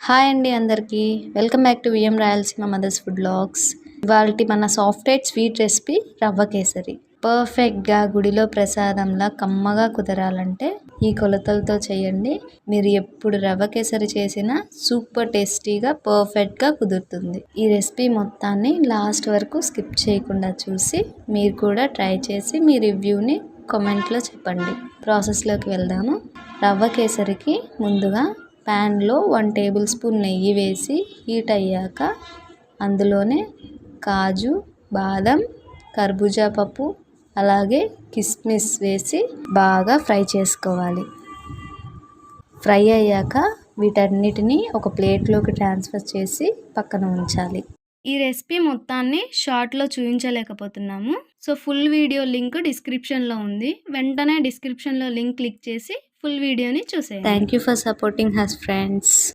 Hi అండి అందరికీ. Welcome back to VM Rayalaseema mothers food vlogs. ఇవాల్టి మన సాఫ్ట్ స్వీట్ రెసిపీ రవ్వ కేసరి. పర్ఫెక్ట్గా గుడిలో ప్రసాదంలా కమ్మగా కుదరాలంటే ఈ కొలతలతో చేయండి. మీరు ఎప్పుడు రవ్వ కేసరి చేసినా సూపర్ టేస్టీగా పర్ఫెక్ట్గా కుదురుతుంది. ఈ రెసిపీ మొత్తాన్ని లాస్ట్ వరకు స్కిప్ చేయకుండా చూసి మీరు కూడా ట్రై చేసి మీ రివ్యూని కామెంట్లో చెప్పండి. ప్రాసెస్లోకి వెళ్దాము. రవ్వ కేసరికి ముందుగా ప్యాన్లో 1 టేబుల్ స్పూన్ నెయ్యి వేసి హీట్ అయ్యాక అందులోనే కాజు, బాదం, కర్బూజా పప్పు అలాగే కిస్మిస్ వేసి బాగా ఫ్రై చేసుకోవాలి. ఫ్రై అయ్యాక వీటన్నిటిని ఒక ప్లేట్లోకి ట్రాన్స్ఫర్ చేసి పక్కన ఉంచాలి. ఈ రెసిపీ మొత్తాన్ని షార్ట్లో చూపించలేకపోతున్నాము. సో ఫుల్ వీడియో లింక్ డిస్క్రిప్షన్లో ఉంది. వెంటనే డిస్క్రిప్షన్లో లింక్ క్లిక్ చేసి ఫుల్ వీడియోని చూసేయండి. Thank you for supporting has friends.